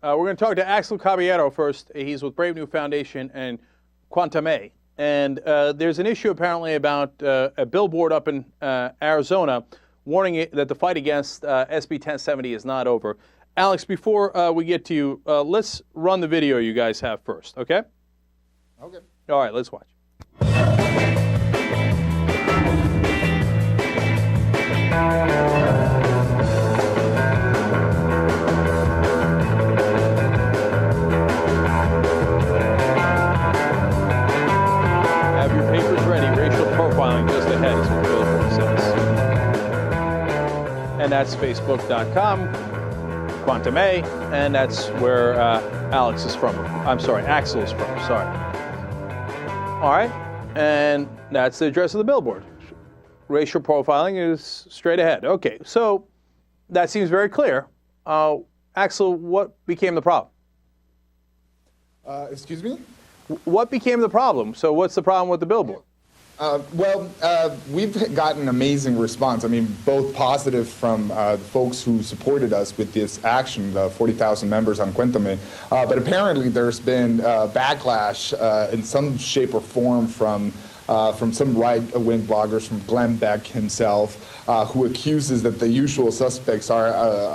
We're going to talk to Axel Caballero first. He's with Brave New Foundation and Quantame. And there's an issue apparently about a billboard up in Arizona warning it that the fight against SB1070 is not over. Alex, before we get to you, let's run the video you guys have first, okay? Okay. All right, let's watch. Have your papers ready. Racial profiling just ahead is what Billboard says. And that's Facebook.com, Quantame, and that's where Alex is from. I'm sorry, Axel is from. Sorry. All right, and that's the address of the billboard. Racial profiling is straight ahead. Okay, so that seems very clear. Axel, what became the problem? Excuse me? What became the problem? So what's the problem with the billboard? We've gotten amazing response. I mean, both positive from folks who supported us with this action, the 40,000 members on Cuéntame, but apparently there's been backlash in some shape or form from some right-wing bloggers, from Glenn Beck himself, who accuses that the usual suspects are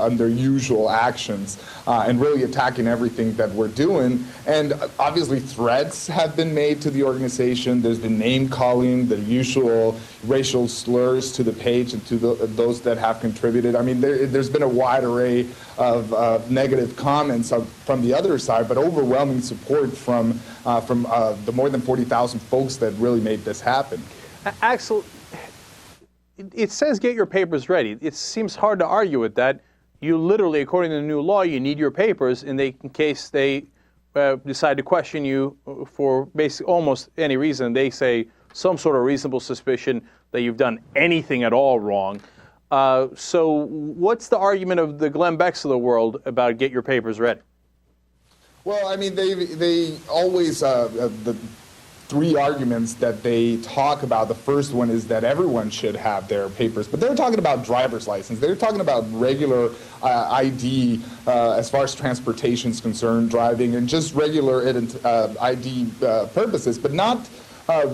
under usual actions and really attacking everything that we're doing. And obviously threats have been made to the organization. There's been name-calling, the usual racial slurs to the page and to those that have contributed. I mean, there's been a wide array of negative comments from the other side, but overwhelming support from the more than 40,000 folks that really made this happen. Axel, it says get your papers ready. It seems hard to argue with that. You literally, according to the new law, you need your papers in case they decide to question you for basically almost any reason. They say some sort of reasonable suspicion that you've done anything at all wrong. So what's the argument of the Glenn Becks of the world about get your papers ready? Well, I mean, they always, the three arguments that they talk about, the first one is that everyone should have their papers, but they're talking about driver's license. They're talking about regular ID as far as transportation is concerned, driving, and just regular ID purposes, but not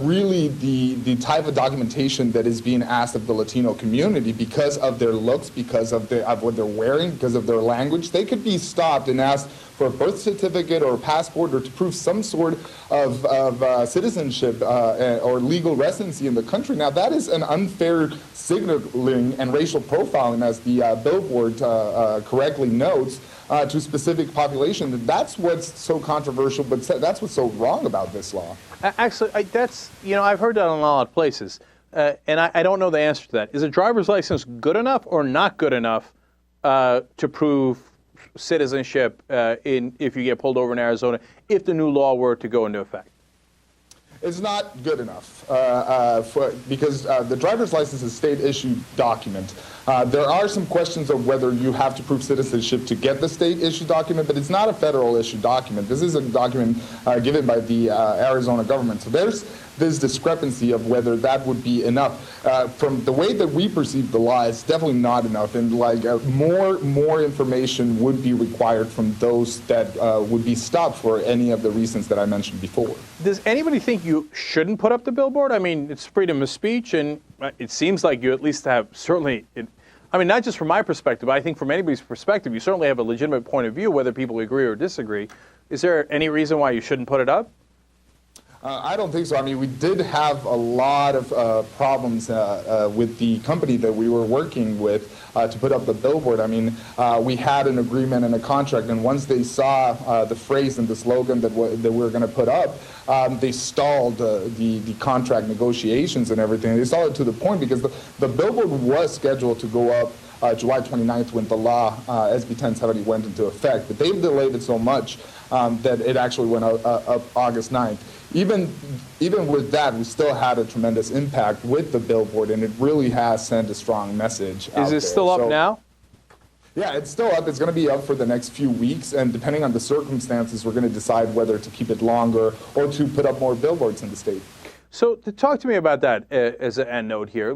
really the type of documentation that is being asked of the Latino community because of their looks, because of what they're wearing, because of their language. They could be stopped and asked for a birth certificate or a passport or to prove some sort of citizenship or legal residency in the country. Now, that is an unfair signaling and racial profiling, as the Billboard correctly notes, to a specific population. That's what's so controversial, but that's what's so wrong about this law. Actually, I've heard that in a lot of places, and I don't know the answer to that. Is a driver's license good enough or not good enough to prove citizenship if you get pulled over in Arizona, if the new law were to go into effect? It's not good enough because the driver's license is a state-issued document. There are some questions of whether you have to prove citizenship to get the state-issued document, but it's not a federal-issued document. This is a document given by the Arizona government. So there's this discrepancy of whether that would be enough. From the way that we perceive the law, it's definitely not enough, and more information would be required from those that would be stopped for any of the reasons that I mentioned before. Does anybody think you shouldn't put up the billboard? I mean, it's freedom of speech, and it seems like you at least have certainly. I mean, not just from my perspective, but I think from anybody's perspective, you certainly have a legitimate point of view, whether people agree or disagree. Is there any reason why you shouldn't put it up? I don't think so. I mean, we did have a lot of problems with the company that we were working with to put up the billboard. I mean, we had an agreement and a contract, and once they saw the phrase and the slogan that we were going to put up, they stalled the contract negotiations and everything. They stalled it to the point because the billboard was scheduled to go up July 29th when the law, SB1070, went into effect, but they delayed it so much that it actually went up August 9th. Even with that, we still had a tremendous impact with the billboard, and it really has sent a strong message out there. Is it still up now? Yeah, it's still up. It's going to be up for the next few weeks, and depending on the circumstances, we're going to decide whether to keep it longer or to put up more billboards in the state. So to talk to me about that as an end note here,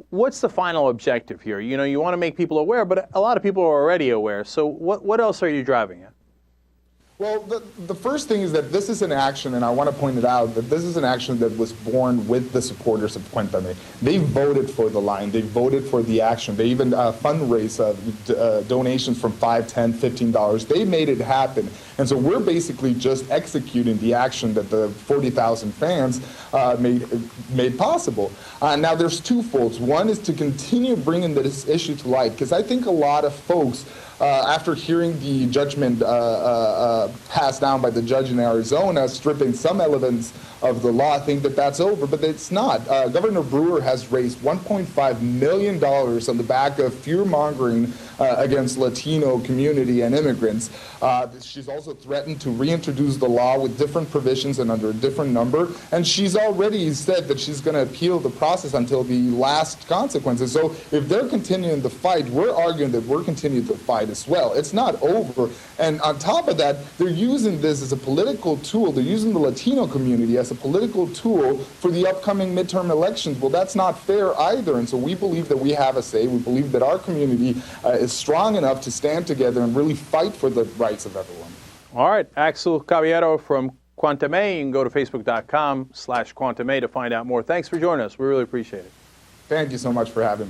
What's the final objective here? You know, you want to make people aware, but a lot of people are already aware. So what else are you driving at? Well, the first thing is that this is an action, and I want to point it out, that this is an action that was born with the supporters of Cuéntame. They voted for the line. They voted for the action. They even fundraised donations from $5, $10, $15. They made it happen. And so we're basically just executing the action that the 40,000 fans made possible. Now, there's twofolds. One is to continue bringing this issue to light, because I think a lot of folks, after hearing the judgment passed down by the judge in Arizona, stripping some elements of the law, think that that's over, but it's not. Governor Brewer has raised $1.5 million on the back of fear-mongering against Latino community and immigrants. She's also threatened to reintroduce the law with different provisions and under a different number, and she's already said that she's going to appeal the process until the last consequences. So if they're continuing the fight, we're arguing that we're continuing the fight as well. It's not over. And on top of that, they're using this as a political tool. They're using the Latino community as a political tool for the upcoming midterm elections. Well, that's not fair either. And so we believe that we have a say. We believe that our community is strong enough to stand together and really fight for the rights of everyone. All right. Axel Caballero from Cuéntame. You can go to facebook.com/Cuéntame to find out more. Thanks for joining us. We really appreciate it. Thank you so much for having me.